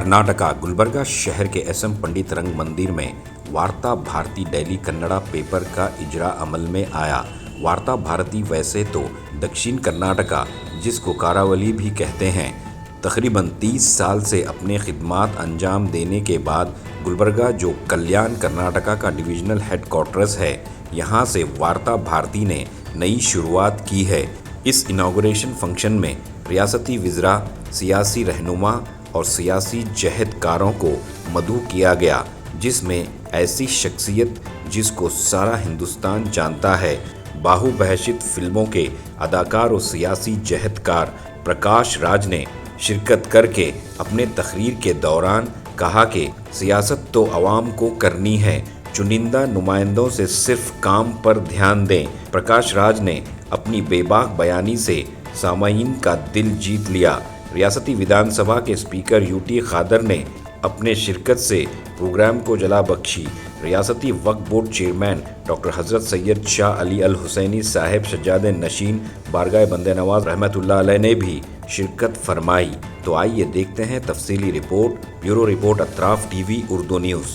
कर्नाटका गुलबर्गा शहर के एसएम पंडित रंग मंदिर में वार्ता भारती डेली कन्नड़ा पेपर का इजरा अमल में आया। वार्ता भारती वैसे तो दक्षिण कर्नाटका, जिसको कारावली भी कहते हैं, तकरीबन 30 साल से अपने खिदमात अंजाम देने के बाद गुलबर्गा, जो कल्याण कर्नाटका का डिविजनल हेडक्वार्टर्स है, यहाँ से वार्ता भारती ने नई शुरुआत की है। इस इनाग्रेशन फंक्शन में रियासती वज़रा, सियासी रहनुमा और सियासी जहदकारों को मदऊ किया गया, जिसमें ऐसी शख्सियत जिसको सारा हिंदुस्तान जानता है, बाहुबहशित फिल्मों के अदाकार और सियासी जहदकार प्रकाश राज ने शिरकत करके अपने तकरीर के दौरान कहा कि सियासत तो आवाम को करनी है, चुनिंदा नुमाइंदों से सिर्फ काम पर ध्यान दें। प्रकाश राज ने अपनी बेबाक बयानी से सामाईन का दिल जीत लिया। रियासती विधानसभा के स्पीकर यूटी खादर ने अपने शिरकत से प्रोग्राम को जला बख्शी। रियासती वक्फ बोर्ड चेयरमैन डॉक्टर हज़रत सैयद शाह अली अल हुसैनी साहिब सज्जाद नशीन बारगाह बंदे नवाज रहमतुल्लाह अलैह ने भी शिरकत फरमाई। तो आइए देखते हैं तफसीली report. Bureau report, Atraf TV Urdu news.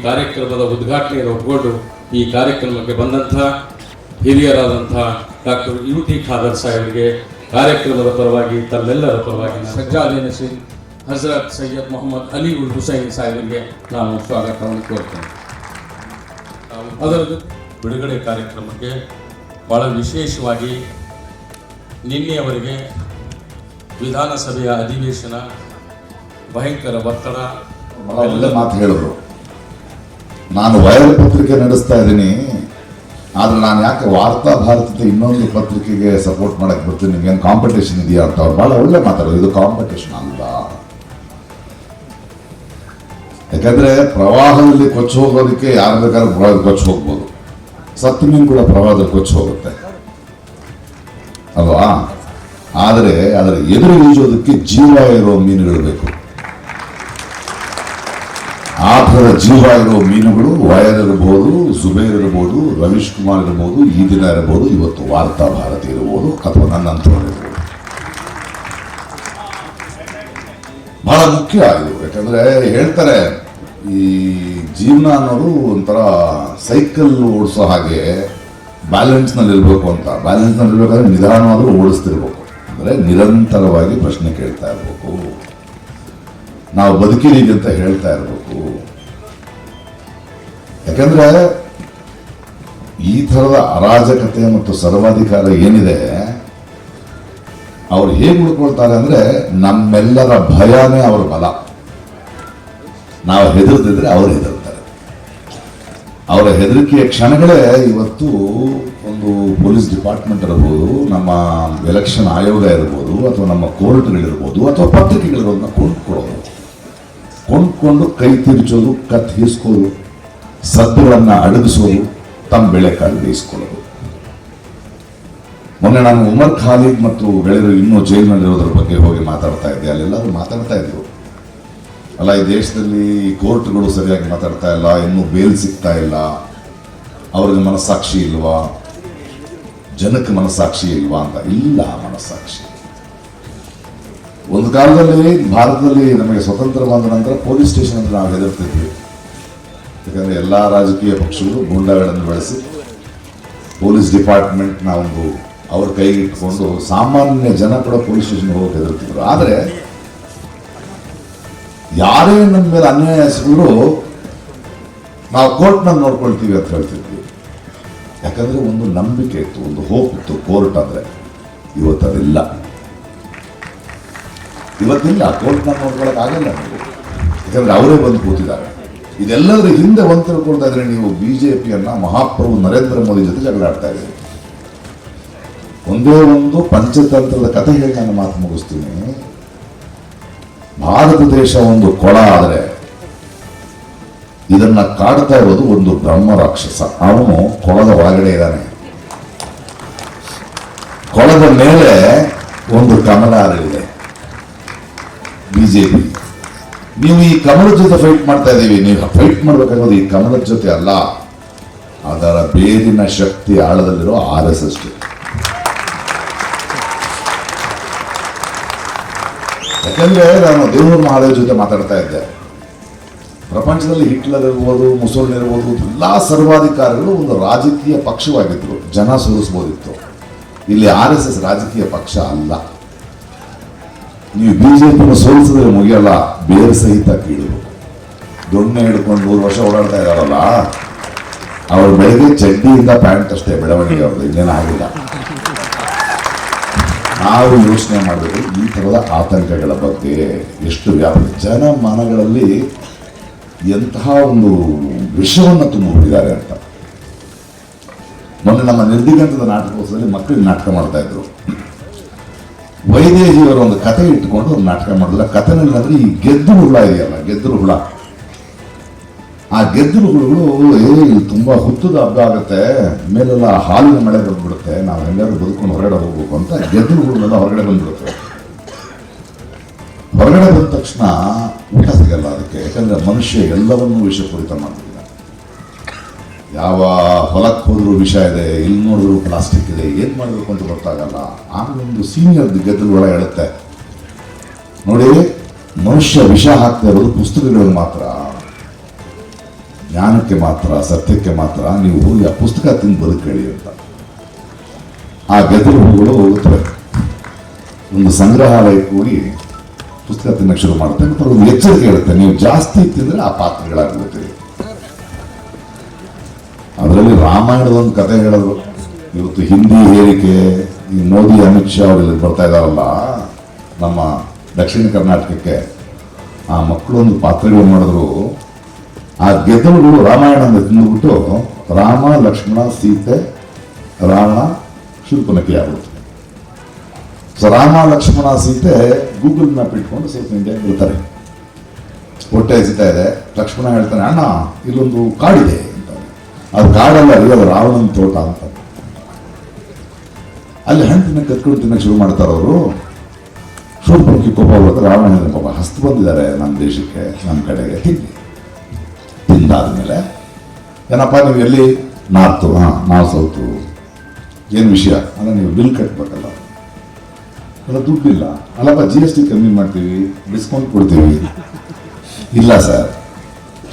ಕಾರ್ಯಕ್ರಮದ ಉದ್ಘಾಟನೆಯನ್ನು ಒಪ್ಪಿಕೊಂಡು ಈ ಕಾರ್ಯಕ್ರಮಕ್ಕೆ ಬಂದಂತಹ ಹಿರಿಯರಾದಂತಹ ಡಾಕ್ಟರ್ ಯುಟಿ ಖಾದರ್ ಸಾಹೇಬರಿಗೆ ಕಾರ್ಯಕ್ರಮದ ಪರವಾಗಿ ತಮ್ಮೆಲ್ಲರ ಪರವಾಗಿ ಸಜ್ಜಾದ್ ನಸೀರ್ ಹಜರತ್ ಸೈಯದ್ ಮೊಹಮ್ಮದ್ ಅಲಿ ಉಲ್ ಹುಸೈನ್ ಸಾಹೇಬರಿಗೆ ನಾನು ಸ್ವಾಗತವನ್ನು ಕೋರ್ತೇನೆ. ಅದರ ಬಿಡುಗಡೆ ಕಾರ್ಯಕ್ರಮಕ್ಕೆ ಬಹಳ ವಿಶೇಷವಾಗಿ ನಿನ್ನೆಯವರೆಗೆ ವಿಧಾನಸಭೆಯ ಅಧಿವೇಶನ ಭಯಂಕರ ಒತ್ತಡ ಮಾತು ಹೇಳಿದ್ರು. ನಾನು ವೈರಲ್ ಪತ್ರಿಕೆ ನಡೆಸ್ತಾ ಇದ್ದೀನಿ, ಆದರೆ ನಾನು ಯಾಕೆ ವಾರ್ತಾ ಭಾರತದ ಇನ್ನೊಂದು ಪತ್ರಿಕೆಗೆ ಸಪೋರ್ಟ್ ಮಾಡಕ್ಕೆ ಬರ್ತೀನಿ, ನಿಮ್ಗೇನು ಕಾಂಪಿಟೇಷನ್ ಇದೆಯಾ ಅಂತ ಅವ್ರು ಭಾಳ ಒಳ್ಳೆ ಮಾತಾಡೋದು. ಇದು ಕಾಂಪಿಟೇಷನ್ ಅಲ್ಲ. ಯಾಕಂದ್ರೆ ಪ್ರವಾಹದಲ್ಲಿ ಕೊಚ್ಚಿ ಹೋಗೋದಕ್ಕೆ ಯಾರು ಬೇಕಾದ್ರೂ ಪ್ರವಾಹದಲ್ಲಿ ಕೊಚ್ಚಿ ಹೋಗ್ಬೋದು, ಸತ್ತು ಮೀನು ಕೂಡ ಪ್ರವಾಹದಲ್ಲಿ ಕೊಚ್ಚಿ ಹೋಗುತ್ತೆ ಅಲ್ವಾ? ಆದರೆ ಅದರ ಎದುರು ಈಜೋದಕ್ಕೆ ಜೀವ ಇರೋ ಮೀನುಗಳು ಬೇಕು. ಆ ಥರದ ಜೀವ ಇರೋ ಮೀನುಗಳು ವಯರ್ ಇರ್ಬೋದು, ಜುಬೇರ್ ಇರ್ಬೋದು, ರವೀಶ್ ಕುಮಾರ್ ಇರ್ಬೋದು, ಈ ದಿನ ಇರ್ಬೋದು, ಇವತ್ತು ವಾರ್ತಾ ಭಾರತಿ ಇರ್ಬೋದು, ಅಥವಾ ನನ್ನಂಥವ್ರು ಇರ್ಬೋದು. ಬಹಳ ಮುಖ್ಯ ಇದು. ಯಾಕಂದ್ರೆ ಹೇಳ್ತಾರೆ, ಈ ಜೀವನ ಅನ್ನೋದು ಒಂಥರ ಸೈಕಲ್ ಓಡಿಸೋ ಹಾಗೆ ಬ್ಯಾಲೆನ್ಸ್ನಲ್ಲಿ ಇರಬೇಕು ಅಂತ. ಬ್ಯಾಲೆನ್ಸ್ನಲ್ಲಿ ಇರಬೇಕಾದ್ರೆ ನಿಧಾನವಾದರೂ ಓಡಿಸ್ತಿರ್ಬೇಕು. ಅಂದರೆ ನಿರಂತರವಾಗಿ ಪ್ರಶ್ನೆ ಕೇಳ್ತಾ ಇರಬೇಕು, ನಾವು ಬದುಕಿದೀವಿ ಅಂತ ಹೇಳ್ತಾ ಇರಬೇಕು. ಯಾಕಂದ್ರೆ ಈ ಥರದ ಅರಾಜಕತೆ ಮತ್ತು ಸರ್ವಾಧಿಕಾರ ಏನಿದೆ, ಅವ್ರು ಹೇಗೆ ಉಳ್ಕೊಳ್ತಾರೆ ಅಂದ್ರೆ ನಮ್ಮೆಲ್ಲರ ಭಯನೇ ಅವ್ರ ಬಲ. ನಾವು ಹೆದರ್ದಿದ್ರೆ ಅವ್ರು ಹೆದರ್ತಾರೆ. ಅವರ ಹೆದರಿಕೆಯ ಕ್ಷಣಗಳೇ ಇವತ್ತು ಒಂದು ಪೊಲೀಸ್ ಡಿಪಾರ್ಟ್ಮೆಂಟ್ ಇರ್ಬೋದು, ನಮ್ಮ ಎಲೆಕ್ಷನ್ ಆಯೋಗ ಇರ್ಬೋದು, ಅಥವಾ ನಮ್ಮ ಕೋರ್ಟ್ಗಳಿರ್ಬೋದು, ಅಥವಾ ಪತ್ರಿಕೆಗಳಿರೋದನ್ನ ಕೊಂಡ್ಕೊಂಡು ಕೈ ತಿರುಚೋದು, ಕತ್ ಹೀಸ್ಕೋದು, ಸದ್ದುಗಳನ್ನು ಅಡಗಿಸೋದು, ತಮ್ಮ ಬೆಳೆಕಾಳು ಬೇಯಿಸ್ಕೊಳ್ಳೋದು. ಮೊನ್ನೆ ನಾನು ಉಮರ್ ಖಾಲಿದ್ ಮತ್ತು ಗೆಳೆಯರು ಇನ್ನೂ ಜೈಲಿನಲ್ಲಿರೋದ್ರ ಬಗ್ಗೆ ಹೋಗಿ ಮಾತಾಡ್ತಾ ಇದ್ದೆ. ಅಲ್ಲೆಲ್ಲರೂ ಮಾತಾಡ್ತಾ ಇದ್ರು, ಅಲ್ಲ, ಈ ದೇಶದಲ್ಲಿ ಕೋರ್ಟ್ಗಳು ಸರಿಯಾಗಿ ಮಾತಾಡ್ತಾ ಇಲ್ಲ, ಇನ್ನೂ ಬೇಲ್ ಸಿಗ್ತಾ ಇಲ್ಲ, ಅವ್ರಿಗೆ ಮನಸ್ಸಾಕ್ಷಿ ಇಲ್ವಾ, ಜನಕ್ಕೆ ಮನಸ್ಸಾಕ್ಷಿ ಇಲ್ವಾ ಅಂತ. ಇಲ್ಲ, ಮನಸ್ಸಾಕ್ಷಿ. ಒಂದು ಕಾಲದಲ್ಲಿ ಭಾರತದಲ್ಲಿ ನಮಗೆ ಸ್ವತಂತ್ರ ಬಂದ ನಂತರ ಪೊಲೀಸ್ ಸ್ಟೇಷನ್ ಅಂತ ನಾವು ಹೆದರ್ತಿದ್ವಿ. ಯಾಕಂದರೆ ಎಲ್ಲ ರಾಜಕೀಯ ಪಕ್ಷಗಳು ಗೂಂಡಾಗಳನ್ನು ಬೆಳೆಸಿ ಪೊಲೀಸ್ ಡಿಪಾರ್ಟ್ಮೆಂಟ್ನ ಒಂದು ಅವ್ರ ಕೈಗೆ ಇಟ್ಕೊಂಡು ಸಾಮಾನ್ಯ ಜನ ಕೂಡ ಪೊಲೀಸ್ ಸ್ಟೇಷನ್ಗೆ ಹೋಗಿ ಹೆದರ್ತಿದ್ರು. ಆದರೆ ಯಾರೇ ನಮ್ಮ ಮೇಲೆ ಅನ್ಯಾಯ ಎಸಗಿದ್ರು ನಾವು ಕೋರ್ಟ್ನಲ್ಲಿ ನೋಡ್ಕೊಳ್ತೀವಿ ಅಂತ ಹೇಳ್ತಿದ್ವಿ. ಯಾಕಂದರೆ ಒಂದು ನಂಬಿಕೆ ಇತ್ತು, ಒಂದು ಹೋಪ್ ಇತ್ತು ಕೋರ್ಟ್ ಅಂದರೆ. ಇವತ್ತದಿಲ್ಲ, ಇವತ್ತಿಲ್ಲ. ಕೋರ್ಟ್ನಲ್ಲಿ ನೋಡ್ಕೊಳ್ಳೋಕ್ಕಾಗಲ್ಲ ನೀವು, ಯಾಕಂದರೆ ಅವರೇ ಬಂದು ಕೂತಿದ್ದಾರೆ. ಇದೆಲ್ಲದರ ಹಿಂದೆ ಒಂದು ತಿಳ್ಕೊಳ್ತಾ ಇದ್ರೆ ನೀವು BJPಯನ್ನು ಮಹಾಪ್ರಭು ನರೇಂದ್ರ ಮೋದಿ ಜೊತೆ ಜಗಳಾಡ್ತಾ ಇದ್ದೀರಿ. ಒಂದೇ ಒಂದು ಪಂಚತಂತ್ರದ ಕಥೆ ಹೇಳಿ ನಾನು ಮಾತು ಮುಗಿಸ್ತೀನಿ. ಭಾರತ ದೇಶ ಒಂದು ಕೊಳ ಆದರೆ ಇದನ್ನ ಕಾಡ್ತಾ ಇರೋದು ಒಂದು ಬ್ರಹ್ಮ ರಾಕ್ಷಸ. ಅವನು ಕೊಳದ ಒಳಗಡೆ ಇದ್ದಾನೆ. ಕೊಳದ ಮೇಲೆ ಒಂದು ಕಮಲ ಅರಳಿದೆ, BJP. ನೀವು ಈ ಕಮಲದ ಜೊತೆ ಫೈಟ್ ಮಾಡ್ತಾ ಇದ್ದೀವಿ. ನೀವು ಫೈಟ್ ಮಾಡಬೇಕಾಗೋದು ಈ ಕಮಲದ ಜೊತೆ ಅಲ್ಲ, ಅದರ ಬೇರಿನ ಶಕ್ತಿ ಆಳದಲ್ಲಿರೋ RSS. ಯಾಕಂದ್ರೆ ನಾನು ದೇವರ ಮಹಾದೇವ್ ಜೊತೆ ಮಾತಾಡ್ತಾ ಇದ್ದೆ. ಪ್ರಪಂಚದಲ್ಲಿ ಹಿಟ್ಲರ್ ಇರ್ಬೋದು, ಮುಸೋಲಿನ್ ಇರ್ಬೋದು, ಎಲ್ಲ ಸರ್ವಾಧಿಕಾರಿಗಳು ಒಂದು ರಾಜಕೀಯ ಪಕ್ಷವಾಗಿದ್ರು, ಜನ ಸೋಲಿಸ್ಬೋದಿತ್ತು. ಇಲ್ಲಿ RSS ರಾಜಕೀಯ ಪಕ್ಷ ಅಲ್ಲ. ನೀವು BJPನ ಸೋಲಿಸಿದ್ರೆ ಮುಗಿಯಲ್ಲ, ಬೇರೆ ಸಹಿತ ಕೀಳಬೇಕು. ದೊಣ್ಣೆ ಹಿಡ್ಕೊಂಡು 100 ವರ್ಷ ಓಡಾಡ್ತಾ ಇದ್ದಾರಲ್ಲ, ಅವ್ರ ಬೆಳಗ್ಗೆ ಚಡ್ಡಿಯಿಂದ ಪ್ಯಾಂಟ್ ಅಷ್ಟೇ ಬೆಳವಣಿಗೆ, ಅವ್ರದ್ದು ಇನ್ನೇನು ಆಗಿಲ್ಲ. ನಾವು ಯೋಚನೆ ಮಾಡಬೇಕು ಈ ಥರದ ಆತಂಕಗಳ ಬಗ್ಗೆ. ಎಷ್ಟು ವ್ಯಾಪಕ ಜನಮನಗಳಲ್ಲಿ ಎಂತಹ ಒಂದು ವಿಷವನ್ನು ತುಂಬಿಬಿಟ್ಟಿದ್ದಾರೆ ಅಂತ. ಮೊನ್ನೆ ನಮ್ಮ ನಿರ್ದಿಗಂತದ ನಾಟಕೋತ್ಸವದಲ್ಲಿ ಮಕ್ಕಳಿಗೆ ನಾಟಕ ಮಾಡ್ತಾ ಇದ್ರು. ವೈದೇಹಿಯವರ ಒಂದು ಕತೆ ಇಟ್ಟುಕೊಂಡು ಒಂದು ನಾಟಕ ಮಾಡಿದ್ರೆ, ಕಥೆನಲ್ಲಿ ಅಂದ್ರೆ ಈ ಗೆದ್ದಲು ಹುಳ ಇದೆಯಲ್ಲ, ಗೆದ್ದಲು ಹುಳ, ಆ ಗೆದ್ದಲು ಹುಳುಗಳು ಇಲ್ಲಿ ತುಂಬಾ ಹುತ್ತದ ಹಬ್ಬ ಆಗುತ್ತೆ, ಮೇಲೆಲ್ಲ ಹಾಲಿನ ಮಳೆ ಬಂದ್ಬಿಡುತ್ತೆ, ನಾವು ಎಲ್ಲರೂ ಬದುಕೊಂಡು ಹೊರಗಡೆ ಹೋಗ್ಬೇಕು ಅಂತ ಗೆದ್ದಲು ಹುಳುಗಳೆಲ್ಲ ಹೊರಗಡೆ ಬಂದ್ಬಿಡುತ್ತೆ. ಹೊರಗಡೆ ಬಂದ ತಕ್ಷಣ ಊಟ ಸಿಗಲ್ಲ ಅದಕ್ಕೆ, ಯಾಕಂದ್ರೆ ಮನುಷ್ಯ ಎಲ್ಲವನ್ನೂ ವಿಷಪೂರಿತ ಮಾಡ್ತಿದ್ದ. ಯಾವ ಹೊಲಕ್ಕೆ ಹೋದ್ರೂ ವಿಷ ಇದೆ, ಇಲ್ಲಿ ನೋಡಿದ್ರು ಪ್ಲಾಸ್ಟಿಕ್ ಇದೆ, ಏನ್ ಮಾಡಬೇಕು ಅಂತ ಗೊತ್ತಾಗಲ್ಲ. ಆಮೇಲೆ ಒಂದು ಸೀನಿಯರ್ ಗೆದ್ದಲು ಒಳ ಹೇಳುತ್ತೆ, ನೋಡಿ ಮನುಷ್ಯ ವಿಷ ಹಾಕ್ತಾ ಇರೋದು ಪುಸ್ತಕಗಳಿಗೆ ಮಾತ್ರ, ಜ್ಞಾನಕ್ಕೆ ಮಾತ್ರ, ಸತ್ಯಕ್ಕೆ ಮಾತ್ರ. ನೀವು ಹೋಗಿ ಆ ಪುಸ್ತಕ ತಿಂದು ಬದುಕೇಳಿ ಅಂತ. ಆ ಗೆದ್ದಲು ಹೂಗಳು ಹೋಗುತ್ತವೆ, ಒಂದು ಸಂಗ್ರಹಾಲಯಕ್ಕೆ ಹೋಗಿ ಪುಸ್ತಕ ತಿನ್ನಕ್ಕೆ ಶುರು ಮಾಡುತ್ತೆ. ಮತ್ತು ಒಂದು ಎಚ್ಚರಿಕೆ ಇರುತ್ತೆ, ನೀವು ಜಾಸ್ತಿ ತಿಂದರೆ ಆ ಪಾತ್ರಗಳಾಗ್ಬಿಡ್ತೀವಿ. ಅದರಲ್ಲಿ ರಾಮಾಯಣದ ಒಂದು ಕತೆ ಹೇಳಿದ್ರು. ಇವತ್ತು ಹಿಂದಿ ಹೇರಿಕೆ, ಈ ಮೋದಿ ಅಮಿತ್ ಶಾ ಅವರೆಲ್ಲ ಬರ್ತಾ ಇದ್ದಾರಲ್ಲ ನಮ್ಮ ದಕ್ಷಿಣ ಕರ್ನಾಟಕಕ್ಕೆ, ಆ ಮಕ್ಕಳು ಒಂದು ಪಾತ್ರಗಳು ಮಾಡಿದ್ರು. ಆ ಗೆದ್ದಲುಗಳು ರಾಮಾಯಣ ಅಂತ ತಿಂದುಬಿಟ್ಟು ರಾಮ ಲಕ್ಷ್ಮಣ ಸೀತೆ ರಾವಣ ಶೂರ್ಪನಖಿ ಆಗುತ್ತೆ. So Rama Lakshmana Sita Google map ಇಟ್ಕೊಂಡು ಸ್ವಲ್ಪ ಇಂಡಿಯಾಗೆ ಬರ್ತಾರೆ. ಹೊಟ್ಟೆ ಹಸಿತಾ ಇದೆ, ಲಕ್ಷ್ಮಣ ಹೇಳ್ತಾನೆ, ಅಣ್ಣ ಇಲ್ಲೊಂದು ಕಾಡಿದೆ ಅಂತ. ಅದು ಕಾಡಲ್ಲ, ಅದು ರಾವಣನ ತೋಟ ಅಂತ. ಅಲ್ಲಿ ಹಣ್ಣು ತಿನ್ನಕ್ಕೆ ಕತ್ಕೊಂಡು ತಿನ್ನಕ್ಕೆ ಶುರು ಮಾಡ್ತಾರೆ ಅವರು. ಶೂರ್ಪನಖಿ ಕೋಪ ಬರುತ್ತೆ, ರಾವಣ ಹೇಳಿದ್ರೆ ಪಾಪ ಹಸ್ತು ಬಂದಿದ್ದಾರೆ ನಮ್ಮ ದೇಶಕ್ಕೆ, ನಮ್ಮ ಕಡೆಗೆ, ತಿಂಡಿ. ತಿಂದಾದ್ಮೇಲೆ ಏನಪ್ಪ ನೀವು ಎಲ್ಲಿ? ನಾರ್ತು. ನಾವು ಸೌತು. ಏನು ವಿಷಯ ಅಂದರೆ ನೀವು ಬಿಲ್ ಕಟ್ಬೇಕಲ್ಲ, ಅಲ್ಲ ದುಡ್ಡಿಲ್ಲ. ಅಲ್ಲಪ್ಪ GST ಕಮ್ಮಿ ಮಾಡ್ತೀವಿ, ಡಿಸ್ಕೌಂಟ್ ಕೊಡ್ತೀವಿ. ಇಲ್ಲ ಸರ್.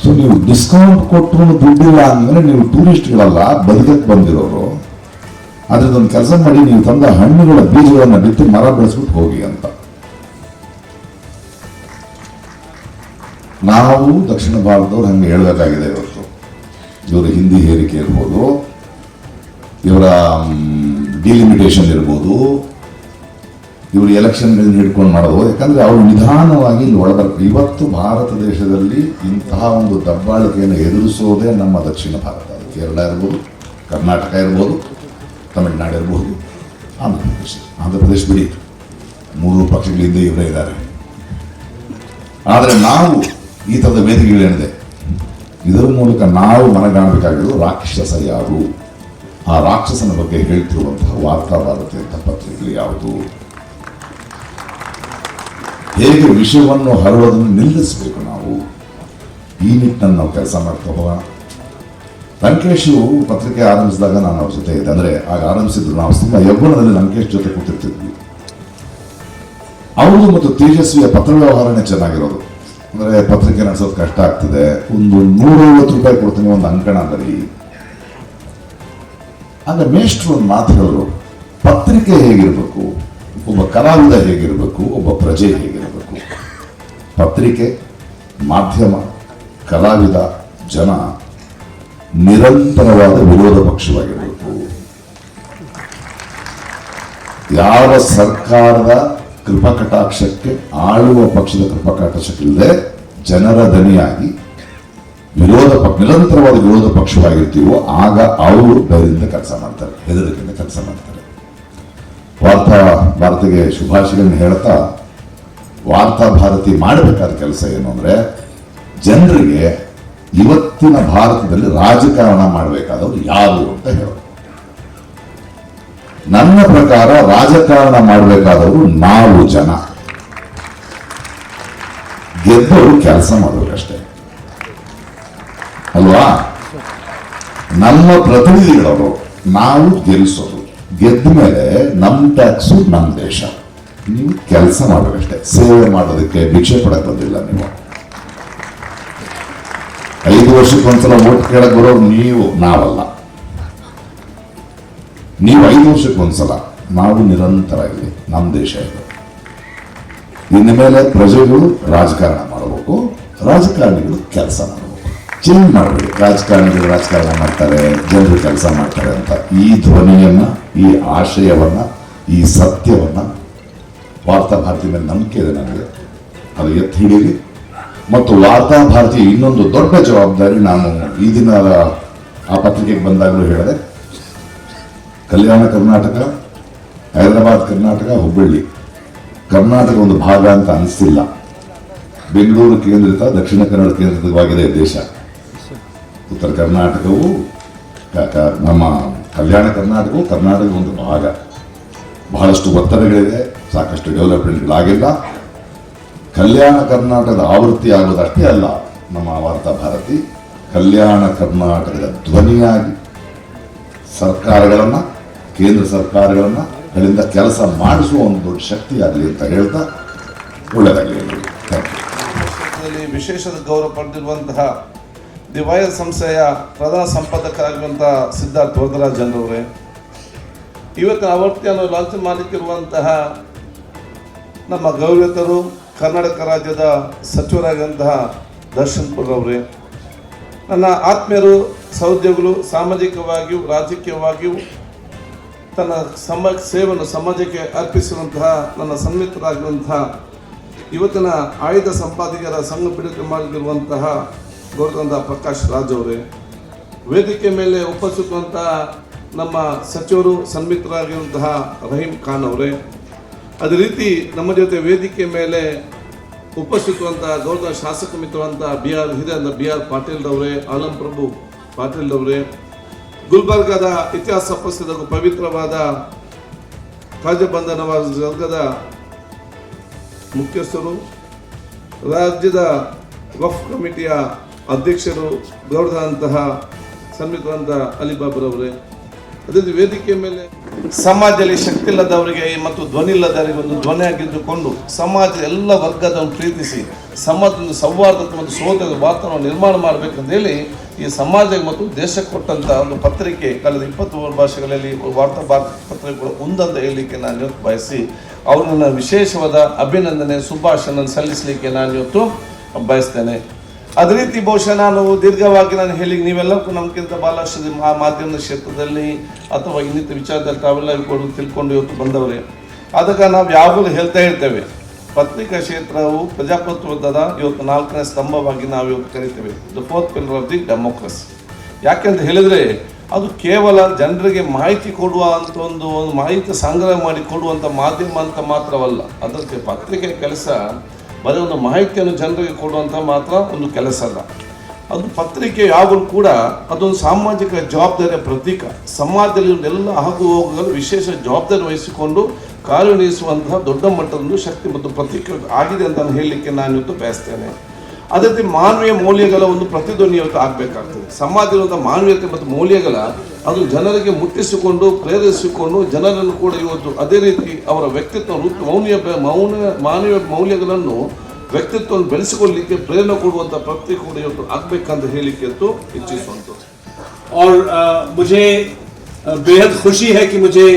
ಸೊ ನೀವು ಡಿಸ್ಕೌಂಟ್ ಕೊಟ್ಟರು ದುಡ್ಡಿಲ್ಲ ಅಂದರೆ ನೀವು ಟೂರಿಸ್ಟ್ಗಳಲ್ಲ, ಬದುಕಕ್ಕೆ ಬಂದಿರೋರು. ಅದ್ರದ್ದೊಂದು ಕೆಲಸ ಮಾಡಿ, ನೀವು ತಂದ ಹಣ್ಣುಗಳ ಬೀಜಗಳನ್ನು ಬಿತ್ತು ಮರ ಬೆಳೆಸ್ಬಿಟ್ಟು ಹೋಗಿ ಅಂತ. ನಾವು ದಕ್ಷಿಣ ಭಾರತದವ್ರು ಹಂಗೆ ಹೇಳಬೇಕಾಗಿದೆ ಇವತ್ತು. ಇವರ ಹಿಂದಿ ಹೇರಿಕೆ ಇರ್ಬೋದು, ಇವರ ಡಿಲಿಮಿಟೇಷನ್ ಇರ್ಬೋದು, ಇವರು ಎಲೆಕ್ಷನ್ಗಳನ್ನ ಹಿಡ್ಕೊಂಡು ಮಾಡೋದು. ಯಾಕಂದ್ರೆ ಅವರು ನಿಧಾನವಾಗಿ ಇಲ್ಲಿ ಒಳಬರ್ತಾರೆ. ಇವತ್ತು ಭಾರತ ದೇಶದಲ್ಲಿ ಇಂತಹ ಒಂದು ದಬ್ಬಾಳಿಕೆಯನ್ನು ಎದುರಿಸೋದೇ ನಮ್ಮ ದಕ್ಷಿಣ ಭಾರತ. ಕೇರಳ ಇರ್ಬೋದು, ಕರ್ನಾಟಕ ಇರ್ಬೋದು, ತಮಿಳುನಾಡು ಇರ್ಬೋದು, ಆಂಧ್ರ ಪ್ರದೇಶ ಬಿಡಿ, 3 ಪಕ್ಷಗಳಿಂದ ಇವರೇ ಇದ್ದಾರೆ. ಆದರೆ ನಾವು ಈ ಥರದ ವೇದಿಕೆಗಳೇನಿದೆ, ಇದರ ಮೂಲಕ ನಾವು ಮನಗಾಣಬೇಕಾಗಿರೋದು ರಾಕ್ಷಸ ಯಾರು, ಆ ರಾಕ್ಷಸನ ಬಗ್ಗೆ ಹೇಳ್ತಿರುವಂತಹ ವಾರ್ತಾ ಭಾರತಿ ಅಂತ ಪತ್ರಿಕೆಗಳು ಯಾವುದು. ಹೇಗೆ ವಿಷಯವನ್ನು ಹರಡೋದನ್ನು ನಿಲ್ಲಿಸಬೇಕು ನಾವು, ಈ ನಿಟ್ಟಿನಲ್ಲಿ ನಾವು ಕೆಲಸ ಮಾಡ್ತಾ ಹೋಗೋಣ. ಲಂಕೇಶು ಪತ್ರಿಕೆ ಆರಂಭಿಸಿದಾಗ ನಾನು ಅವ್ರ ಜೊತೆ ಇದ್ದೆ, ಅಂದರೆ ಆಗ ಆರಂಭಿಸಿದ್ರು, ನಾವು ತುಂಬ ಯೌವನದಲ್ಲಿ ಲಂಕೇಶ್ ಜೊತೆ ಕೂತಿರ್ತಿದ್ವಿ. ಅವ್ರದ್ದು ಮತ್ತು ತೇಜಸ್ವಿಯ ಪತ್ರ ವ್ಯವಹಾರನೇ ಚೆನ್ನಾಗಿರೋದು. ಅಂದರೆ ಪತ್ರಿಕೆ ನಡೆಸೋದು ಕಷ್ಟ ಆಗ್ತದೆ, ಒಂದು 150 ರೂಪಾಯಿ ಕೊಡ್ತೀನಿ ಒಂದು ಅಂಕಣ ಬರೀ. ಆಗ ಮೇಷ್ಟ್ರು ಒಂದು ಮಾತು ಹೇಳಿದ್ರು, ಪತ್ರಿಕೆ ಹೇಗಿರಬೇಕು, ಒಬ್ಬ ಕಲಾವಿದ ಹೇಗಿರಬೇಕು, ಒಬ್ಬ ಪ್ರಜೆ ಹೇಗಿರಬೇಕು. ಪತ್ರಿಕೆ, ಮಾಧ್ಯಮ, ಕಲಾವಿದ, ಜನ ನಿರಂತರವಾದ ವಿರೋಧ ಪಕ್ಷವಾಗಿರಬೇಕು. ಯಾವ ಸರ್ಕಾರದ ಕೃಪಕಟಾಕ್ಷಕ್ಕೆ, ಆಳುವ ಪಕ್ಷದ ಕೃಪಕಟಾಕ್ಷಕ್ಕಿಲ್ಲದೆ ಜನರ ದನಿಯಾಗಿ ನಿರಂತರವಾದ ವಿರೋಧ ಪಕ್ಷವಾಗಿರ್ತೀವೋ ಆಗ ಅವರು ಧೈರ್ಯದಿಂದ ಕೆಲಸ ಮಾಡ್ತಾರೆ, ಹೆದರಿಕೆಯಿಂದ ಕೆಲಸ ಮಾಡ್ತಾರೆ. ವಾರ್ತಾ ಭಾರತಿಗೆ ಶುಭಾಶಯಗಳನ್ನು ಹೇಳ್ತಾ, ವಾರ್ತಾ ಭಾರತಿ ಮಾಡಬೇಕಾದ ಕೆಲಸ ಏನು ಅಂದರೆ, ಜನರಿಗೆ ಇವತ್ತಿನ ಭಾರತದಲ್ಲಿ ರಾಜಕಾರಣ ಮಾಡಬೇಕಾದವರು ಯಾರು ಅಂತ ಹೇಳೋದು. ನನ್ನ ಪ್ರಕಾರ ರಾಜಕಾರಣ ಮಾಡಬೇಕಾದವರು ನಾವು ಜನ, ಗೆದ್ದವರು ಕೆಲಸ ಮಾಡಬೇಕಷ್ಟೇ ಅಲ್ವಾ. ನಮ್ಮ ಪ್ರತಿನಿಧಿಗಳವರು, ನಾವು ಗೆಲ್ಲಿಸೋದು, ಗೆದ್ದ ಮೇಲೆ ನಮ್ಮ ಟ್ಯಾಕ್ಸು ನಮ್ಮ ದೇಶ. ನೀವು ಕೆಲಸ ಮಾಡಬೇಕಷ್ಟೇ, ಸೇವೆ ಮಾಡೋದಕ್ಕೆ ಭಿಕ್ಷೆ ಪಡಕ್ಕೆ ಬಂದಿಲ್ಲ. ನೀವು 5 ವರ್ಷಕ್ಕೊಂದ್ಸಲ ಓಟ್ ಕೇಳಕ್ ಬರೋರು ನೀವು, ನಾವಲ್ಲ. ನೀವು 5 ವರ್ಷಕ್ಕೊಂದ್ಸಲ, ನಾವು ನಿರಂತರ ಇಲ್ಲಿ, ನಮ್ಮ ದೇಶ ಇದು. ಇನ್ನು ಮೇಲೆ ಪ್ರಜೆಗಳು ರಾಜಕಾರಣ ಮಾಡಬೇಕು, ರಾಜಕಾರಣಿಗಳು ಕೆಲಸ ಮಾಡಬೇಕು. ಚೇಂಜ್ ಮಾಡಬೇಡಿ, ರಾಜಕಾರಣಿಗಳು ರಾಜಕಾರಣ ಮಾಡ್ತಾರೆ, ಜನರು ಕೆಲಸ ಮಾಡ್ತಾರೆ ಅಂತ. ಈ ಧ್ವನಿಯನ್ನ, ಈ ಆಶಯವನ್ನ, ಈ ಸತ್ಯವನ್ನ ವಾರ್ತಾ ಭಾರತಿ ಮೇಲೆ ನಂಬಿಕೆ ಇದೆ ನನಗೆ, ಅದು ಎತ್ತಿ ಹಿಡೀರಿ. ಮತ್ತು ವಾರ್ತಾ ಭಾರತಿ ಇನ್ನೊಂದು ದೊಡ್ಡ ಜವಾಬ್ದಾರಿ, ನಾನು ಈ ದಿನ ಆ ಪತ್ರಿಕೆಗೆ ಬಂದಾಗಲೂ ಹೇಳಿದೆ, ಕಲ್ಯಾಣ ಕರ್ನಾಟಕ, ಹೈದರಾಬಾದ್ ಕರ್ನಾಟಕ, ಹುಬ್ಬಳ್ಳಿ ಕರ್ನಾಟಕ ಒಂದು ಭಾಗ ಅಂತ ಅನಿಸ್ತಿಲ್ಲ. ಬೆಂಗಳೂರು ಕೇಂದ್ರಿತ, ದಕ್ಷಿಣ ಕನ್ನಡ ಕೇಂದ್ರಿತವಾಗಿದೆ ದೇಶ. ಉತ್ತರ ಕರ್ನಾಟಕವು, ನಮ್ಮ ಕಲ್ಯಾಣ ಕರ್ನಾಟಕವು ಕರ್ನಾಟಕದ ಒಂದು ಭಾಗ. ಬಹಳಷ್ಟು ಒತ್ತಡಗಳಿದೆ, ಸಾಕಷ್ಟು ಡೆವಲಪ್ಮೆಂಟ್ಗಳಾಗಿಲ್ಲ. ಕಲ್ಯಾಣ ಕರ್ನಾಟಕದ ಆವೃತ್ತಿ ಆಗೋದಷ್ಟೇ ಅಲ್ಲ, ನಮ್ಮ ವಾರ್ತಾ ಭಾರತಿ ಕಲ್ಯಾಣ ಕರ್ನಾಟಕದ ಧ್ವನಿಯಾಗಿ ಸರ್ಕಾರಗಳನ್ನ, ಕೇಂದ್ರ ಸರ್ಕಾರಗಳನ್ನ ಗಳಿಂದ ಕೆಲಸ ಮಾಡಿಸುವ ಒಂದು ದೊಡ್ಡ ಶಕ್ತಿ ಆಗಲಿ ಅಂತ ಹೇಳ್ತಾ, ಒಳ್ಳೆಯದಾಗಲಿ ಎಲ್ಲರಿಗೂ. Thank you. ವಿಶೇಷ ಗೌರವ ಪಡೆದಿರುವಂತಹ ದಿ ವಾಯರ್ ಸಂಸ್ಥೆಯ ಪ್ರಧಾನ ಸಂಪಾದಕರಾಗಿರುವಂತಹ ಸಿದ್ಧಾರ್ಥ್ ವರದರಾಜ್ ಅವರೇ, ಇವತ್ತಿನ ಆವೃತ್ತಿಯನ್ನು ಲಾಂಚ್ ಮಾಡಲಿಕ್ಕಿರುವಂತಹ ನಮ್ಮ ಗೌರವಿತರು, ಕರ್ನಾಟಕ ರಾಜ್ಯದ ಸಚಿವರಾಗಿರುವಂತಹ ದರ್ಶನ್ ಅವರೇ, ನನ್ನ ಆತ್ಮೀಯರು, ಸಹೋದ್ಯೋಗಿಗಳು, ಸಾಮಾಜಿಕವಾಗಿಯೂ ರಾಜಕೀಯವಾಗಿಯೂ ತನ್ನ ಸೇವೆಯನ್ನು ಸಮಾಜಕ್ಕೆ ಅರ್ಪಿಸಿರುವಂತಹ ನನ್ನ ಸನ್ಮಿತ್ರರಾಗಿರುವಂತಹ ಇವತ್ತಿನ ಆಯ್ದ ಸಂಪಾದಕರ ಸಂಘ ಬಿಡುಗಡೆ ಮಾಡಿರುವಂತಹ ಗೌರವಂತ ಪ್ರಕಾಶ್ ರಾಜ್ ಅವರೇ, ವೇದಿಕೆ ಮೇಲೆ ಉಪಸ್ಥಿತರುವಂತಹ ನಮ್ಮ ಸಚಿವರು, ಸನ್ಮಿತ್ರರಾಗಿರುವಂತಹ ರಹೀಂ ಖಾನ್ ಅವರೇ, ಅದೇ ರೀತಿ ನಮ್ಮ ಜೊತೆ ವೇದಿಕೆ ಮೇಲೆ ಉಪಸ್ಥಿತರುವಂತಹ ಗೌರವ ಶಾಸಕ ಮಿತ್ರವಂತಹ ಬಿ ಆರ್ ಪಾಟೀಲ್ ಅವರೇ, ಆಲಂ ಪ್ರಭು ಪಾಟೀಲ್ ಅವರೇ, ಗುಲ್ಬರ್ಗಾದ ಇತಿಹಾಸ ಪ್ರಸಿದ್ಧ ಪವಿತ್ರವಾದ ಕಾಜಬಂಧನವಾದ ವರ್ಗದ ಮುಖ್ಯಸ್ಥರು, ರಾಜ್ಯದ ವಫ್ ಕಮಿಟಿಯ ಅಧ್ಯಕ್ಷರು, ಗೌರವಾದಂತಹ ಸನ್ಮಿತವಂತಹ ಅಲಿಬಾಬರವರೇ, ಅದೇ ವೇದಿಕೆ ಮೇಲೆ ಸಮಾಜದಲ್ಲಿ ಶಕ್ತಿ ಇಲ್ಲದವರಿಗೆ ಮತ್ತು ಧ್ವನಿ ಇಲ್ಲದವರಿಗೆ ಒಂದು ಧ್ವನಿಯಾಗಿದ್ದುಕೊಂಡು ಸಮಾಜದ ಎಲ್ಲ ವರ್ಗದವನ್ನು ಪ್ರೀತಿಸಿ ಸಮಾಜದ ಸೌಹಾರ್ದತೆ ಮತ್ತು ಸೋದರ ವಾತಾವರಣ ನಿರ್ಮಾಣ ಮಾಡಬೇಕಂತ ಹೇಳಿ ಈ ಸಮಾಜ ಮತ್ತು ದೇಶಕ್ಕೆ ಕೊಟ್ಟಂಥ ಒಂದು ಪತ್ರಿಕೆ ಕಳೆದ 23 ಭಾಷೆಗಳಲ್ಲಿ ವಾರ್ತಾ ಭಾರತಿ ಪತ್ರಿಕೆಗಳು ಒಂದಂತ ಹೇಳಲಿಕ್ಕೆ ನಾನು ಇವತ್ತು ಬಯಸಿ ಅವರನ್ನು ವಿಶೇಷವಾದ ಅಭಿನಂದನೆ, ಶುಭಾಶಯ ಸಲ್ಲಿಸಲಿಕ್ಕೆ ನಾನು ಇವತ್ತು ಬಯಸ್ತೇನೆ. ಅದೇ ರೀತಿ ಬಹುಶಃ ನಾನು ದೀರ್ಘವಾಗಿ ನಾನು ಹೇಳಿ, ನೀವೆಲ್ಲಕ್ಕೂ ನಮ್ಗಿಂತ ಬಹಳಷ್ಟು ಮಾಧ್ಯಮದ ಕ್ಷೇತ್ರದಲ್ಲಿ ಅಥವಾ ಇನ್ನಿತರ ವಿಚಾರದಲ್ಲಿ ತಾವೆಲ್ಲ ತಿಳ್ಕೊಂಡು ಇವತ್ತು ಬಂದವರೇ. ಆದಾಗ ನಾವು ಯಾವಾಗಲೂ ಹೇಳ್ತಾ ಇರ್ತೇವೆ, ಪತ್ರಿಕಾ ಕ್ಷೇತ್ರವು ಪ್ರಜಾಪ್ರಭುತ್ವದ ಇವತ್ತು 4ನೇ ಸ್ತಂಭವಾಗಿ ನಾವು ಇವತ್ತು ಕರಿತೇವೆ, the 4th pillar of the democracy. ಯಾಕೆಂತ ಹೇಳಿದರೆ ಅದು ಕೇವಲ ಜನರಿಗೆ ಮಾಹಿತಿ ಕೊಡುವ ಅಂತ ಒಂದು ಮಾಹಿತಿ ಸಂಗ್ರಹ ಮಾಡಿ ಕೊಡುವಂಥ ಮಾಧ್ಯಮ ಅಂತ ಮಾತ್ರವಲ್ಲ. ಅದಕ್ಕೆ ಪತ್ರಿಕೆ ಕೆಲಸ ಬರೀ ಒಂದು ಮಾಹಿತಿಯನ್ನು ಜನರಿಗೆ ಕೊಡುವಂಥ ಮಾತ್ರ ಒಂದು ಕೆಲಸ ಅಲ್ಲ. ಅದು ಪತ್ರಿಕೆ ಯಾವಾಗಲೂ ಕೂಡ ಅದೊಂದು ಸಾಮಾಜಿಕ ಜವಾಬ್ದಾರಿಯ ಪ್ರತೀಕ. ಸಮಾಜದಲ್ಲಿ ಎಲ್ಲ ಆಗು ಹೋಗುಗಳು ವಿಶೇಷ ಜವಾಬ್ದಾರಿ ವಹಿಸಿಕೊಂಡು ಕಾರ್ಯನಿರ್ವಹಿಸುವಂತಹ ದೊಡ್ಡ ಮಟ್ಟದ ಶಕ್ತಿ ಮತ್ತು ಪ್ರತೀಕ ಆಗಿದೆ ಅಂತ ಹೇಳಲಿಕ್ಕೆ ನಾನು ಇವತ್ತು ಬಯಸ್ತೇನೆ. ಅದೇ ರೀತಿ ಮಾನವೀಯ ಮೌಲ್ಯಗಳ ಒಂದು ಪ್ರತಿಧ್ವನಿ ಇವತ್ತು ಆಗಬೇಕಾಗ್ತದೆ. ಸಮಾಜದ ಮಾನವೀಯತೆ ಮತ್ತು ಮೌಲ್ಯಗಳ ಅದು ಜನರಿಗೆ ಮುಟ್ಟಿಸಿಕೊಂಡು ಪ್ರೇರಿಸಿಕೊಂಡು ಜನರನ್ನು ಕೂಡ ಇವತ್ತು ಅದೇ ರೀತಿ ಅವರ ವ್ಯಕ್ತಿತ್ವ ಮಾನವೀಯ ಮೌಲ್ಯಗಳನ್ನು ವ್ಯಕ್ತಿತ್ವವನ್ನು ಬೆಳೆಸಿಕೊಳ್ಳಲಿಕ್ಕೆ ಪ್ರೇರಣೆ ಕೊಡುವಂಥ ಪ್ರತಿ ಕೂಡ ಇವತ್ತು ಆಗಬೇಕಂತ ಹೇಳಲಿಕ್ಕೆ ಅಂತೂ ಇಚ್ಛಿಸುವಂಥದ್ದು. और मुझे बेहद खुशी है कि मुझे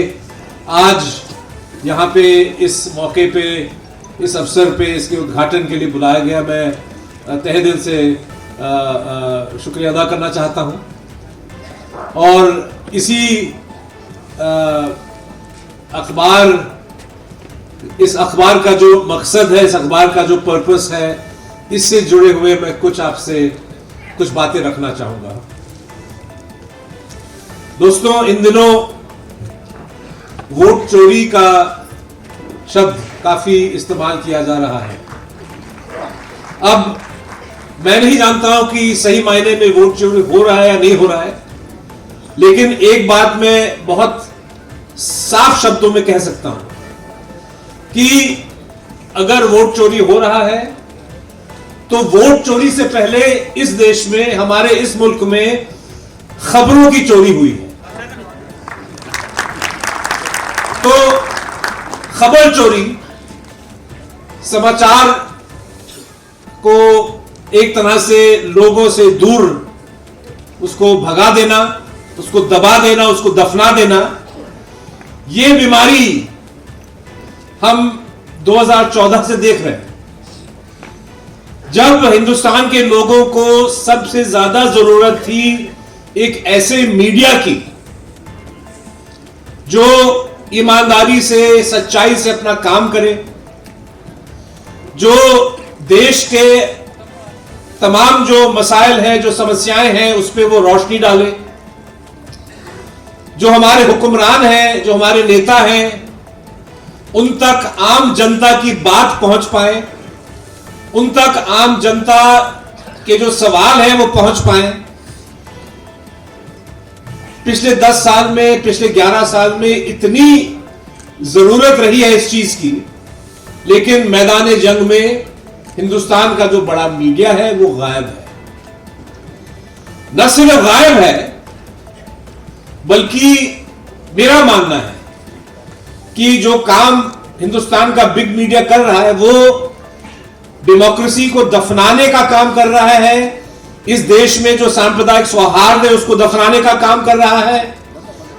आज यहाँ पे इस मौके पे इस अवसर पे इसके उद्घाटन के लिए बुलाया गया. मैं तहे दिल से शुक्रिया अदा करना चाहता हूँ. और इसी इस अखबार का जो मकसद है, इस अखबार का जो पर्पस है, इससे जुड़े हुए मैं कुछ आपसे कुछ बातें रखना चाहूँगा. दोस्तों, इन दिनों वोट चोरी का शब्द काफी इस्तेमाल किया जा रहा है. अब मैं नहीं जानता हूं कि सही मायने में वोट चोरी हो रहा है या नहीं हो रहा है, लेकिन एक बात मैं बहुत साफ शब्दों में कह सकता हूं कि अगर वोट चोरी हो रहा है तो वोट चोरी से पहले इस देश में, हमारे इस मुल्क में खबरों की चोरी हुई है. तो खबर चोरी, समाचार को एक तरह से लोगों से दूर उसको भगा देना, उसको दबा देना, उसको दफना देना, ये बीमारी हम 2014 से देख रहे हैं. जब हिंदुस्तान के लोगों को सबसे ज्यादा जरूरत थी एक ऐसे मीडिया की जो ईमानदारी से, सच्चाई से अपना काम करे, जो देश के तमाम जो मसाइल हैं, जो समस्याएं हैं, उस पर वो रोशनी डाले, जो हमारे हुक्मरान हैं, जो हमारे नेता हैं, उन तक आम जनता की बात पहुंच पाए, उन तक आम जनता के जो सवाल हैं वो पहुंच पाए. पिछले 10 साल में, पिछले 11 साल में इतनी जरूरत रही है इस चीज की, लेकिन मैदान जंग में हिंदुस्तान का जो बड़ा मीडिया है वो गायब है. न सिर्फ गायब है, बल्कि मेरा मानना है कि जो काम हिंदुस्तान का बिग मीडिया कर रहा है वो डेमोक्रेसी को दफनाने का काम कर रहा है. इस देश में जो सांप्रदायिक सौहार्द है उसको दफनाने का काम कर रहा है.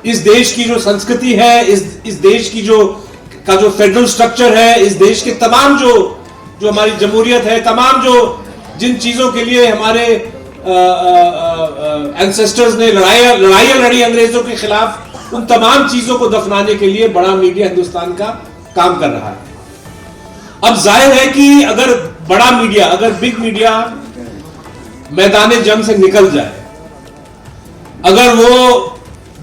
इस देश की जो संस्कृति है, इस देश की जो फेडरल स्ट्रक्चर है, इस देश के तमाम जो हमारी जमहूरियत है, तमाम जिन चीजों के लिए हमारे एंसेस्टर्स ने लड़ाइयां लड़ी अंग्रेजों के खिलाफ, उन तमाम चीजों को दफनाने के लिए बड़ा मीडिया हिंदुस्तान का काम कर रहा है. अब जाहिर है कि अगर बड़ा मीडिया, अगर बिग मीडिया मैदान जंग से निकल जाए, अगर वो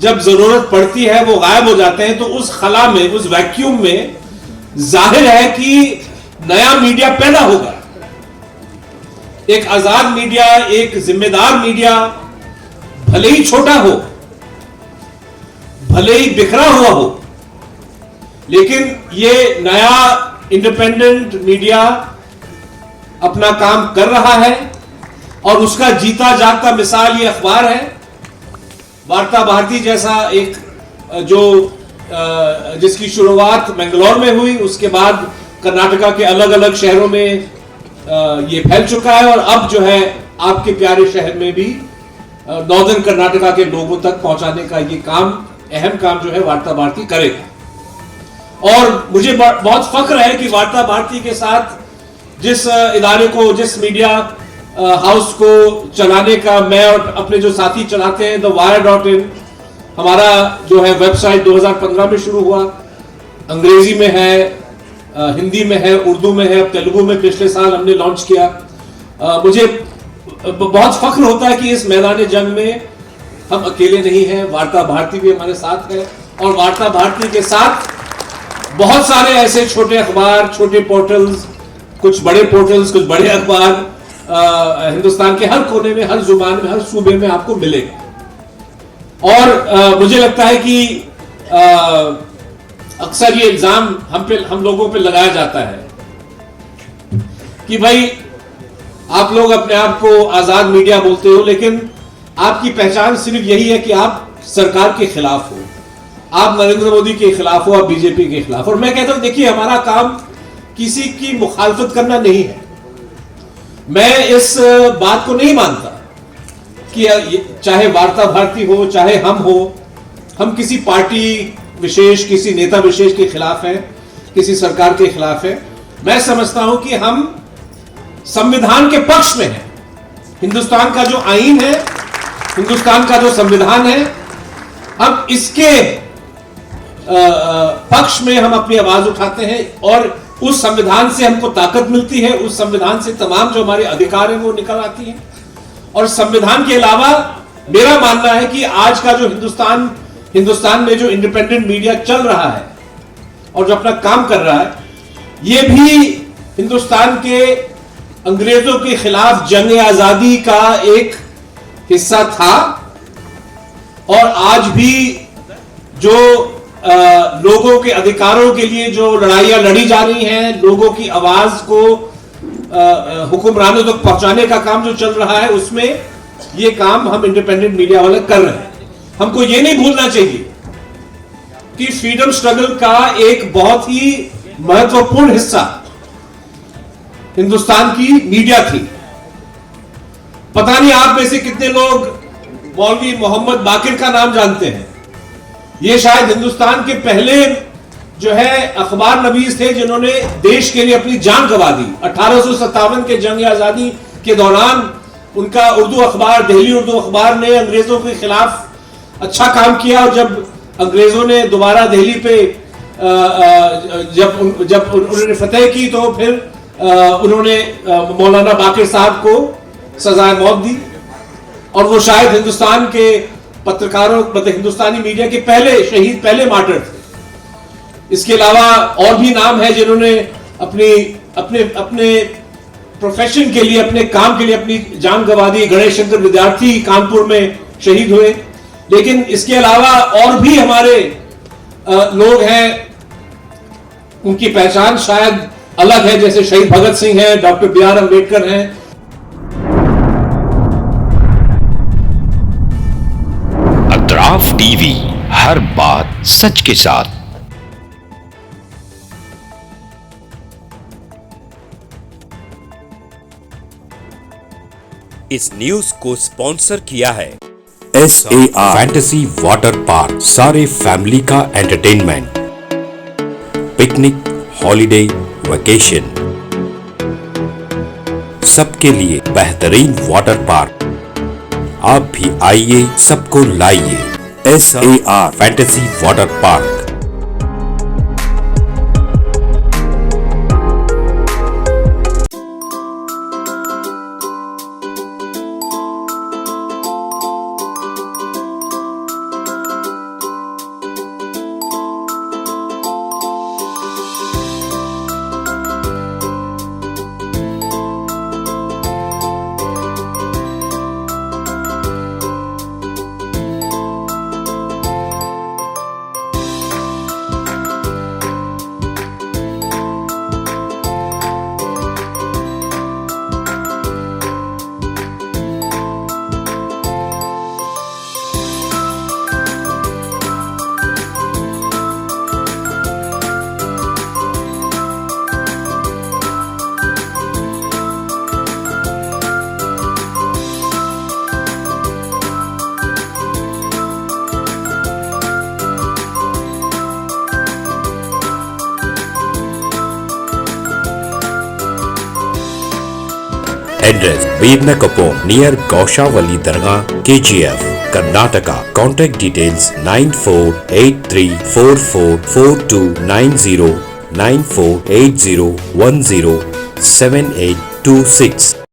जब जरूरत पड़ती है वो गायब हो जाते हैं, तो उस खला में, उस वैक्यूम में जाहिर है कि नया मीडिया पैदा होगा. एक आजाद मीडिया, एक जिम्मेदार मीडिया, भले ही छोटा हो, भले ही बिखरा हुआ हो, लेकिन ये नया इंडिपेंडेंट मीडिया अपना काम कर रहा है. और उसका जीता जागता मिसाल ये अखबार है. वार्ता भारती जैसा एक जिसकी शुरुआत बेंगलोर में हुई, उसके बाद कर्नाटका के अलग अलग शहरों में ये फैल चुका है, और अब जो है आपके प्यारे शहर में भी नॉर्दर्न कर्नाटका के लोगों तक पहुंचाने का ये काम, अहम काम जो है वार्ता भारती करेगा. और मुझे बहुत फख्र है कि वार्ता भारती के साथ जिस इदारे को, जिस मीडिया हाउस को चलाने का मैं और अपने जो साथी चलाते हैं, thewire.in, हमारा जो है वेबसाइट 2015 में शुरू हुआ, अंग्रेजी में है, हिंदी में है, उर्दू में है, अब तेलुगु में पिछले साल हमने लॉन्च किया. मुझे बहुत फख्र होता है कि इस मैदान जंग में हम अकेले नहीं हैं, वार्ता भारती भी हमारे साथ है. और वार्ता भारती के साथ बहुत सारे ऐसे छोटे अखबार, छोटे पोर्टल्स, कुछ बड़े पोर्टल्स, कुछ बड़े अखबार, हिंदुस्तान के हर कोने में, हर जुबान में, हर सूबे में आपको मिलेगा। और मुझे लगता है कि अक्सर ये इल्जाम हम लोगों पे लगाया जाता है कि भाई आप लोग अपने आप को आजाद मीडिया बोलते हो, लेकिन आपकी पहचान सिर्फ यही है कि आप सरकार के खिलाफ हो, आप नरेंद्र मोदी के खिलाफ हो, आप बीजेपी के खिलाफ। और मैं कहता हूं देखिए, हमारा काम किसी की मुखालफत करना नहीं है। मैं इस बात को नहीं मानता कि चाहे वार्ता भारती हो, चाहे हम किसी पार्टी विशेष, किसी नेता विशेष के खिलाफ हैं, किसी सरकार के खिलाफ है। मैं समझता हूं कि हम संविधान के पक्ष में हैं। हिंदुस्तान का जो आईन है, हिंदुस्तान का जो संविधान है, हम इसके पक्ष में हम अपनी आवाज उठाते हैं और उस संविधान से हमको ताकत मिलती है, उस संविधान से तमाम जो हमारे अधिकार हैं वो निकल आती हैं। और संविधान के अलावा मेरा मानना है कि आज का जो हिंदुस्तान में जो इंडिपेंडेंट मीडिया चल रहा है और जो अपना काम कर रहा है, ये भी हिंदुस्तान के अंग्रेजों के खिलाफ जंग आजादी का एक हिस्सा था। और आज भी जो लोगों के अधिकारों के लिए जो लड़ाइयां लड़ी जा रही हैं, लोगों की आवाज को हुक्मरानों तक पहुंचाने का काम जो चल रहा है, उसमें ये काम हम इंडिपेंडेंट मीडिया वाले कर रहे हैं। हमको ये नहीं भूलना चाहिए कि फ्रीडम स्ट्रगल का एक बहुत ही महत्वपूर्ण हिस्सा हिंदुस्तान की मीडिया थी। पता नहीं आप में से कितने लोग मौलवी मोहम्मद बाकिर का नाम जानते हैं। ये शायद हिंदुस्तान के पहले जो है अखबार नवीस थे जिन्होंने देश के लिए अपनी जान गंवा दी। 1857 के जंग आजादी के दौरान उनका उर्दू अखबार, दिल्ली उर्दू अखबार ने अंग्रेजों के खिलाफ अच्छा काम किया। और जब अंग्रेजों ने दोबारा दिल्ली पे जब उन्होंने फतेह की, तो फिर उन्होंने मौलाना बाकिर साहब को सजाए मौत दी। और वो शायद हिंदुस्तान के पत्रकारों, मतलब हिंदुस्तानी मीडिया के पहले शहीद, पहले मार्टर थे। इसके अलावा और भी नाम है जिन्होंने अपने प्रोफेशन के लिए, अपने काम के लिए अपनी जान गंवा दी। गणेश शंकर विद्यार्थी कानपुर में शहीद हुए। लेकिन इसके अलावा और भी हमारे लोग हैं, उनकी पहचान शायद अलग है, जैसे शहीद भगत सिंह हैं, डॉक्टर B.R. अम्बेडकर हैं। अतराफ टीवी, हर बात सच के साथ। इस न्यूज को स्पॉन्सर किया है SAR फैंटेसी वाटर पार्क। सारे फैमिली का एंटरटेनमेंट, पिकनिक, हॉलिडे, वेकेशन, सबके लिए बेहतरीन वाटर पार्क। आप भी आइए, सबको लाइए। SAR fantasy water park. Address Birnakapom near Gaushavali Dargah, KGF, Karnataka. Contact details 9483444290 9480107826.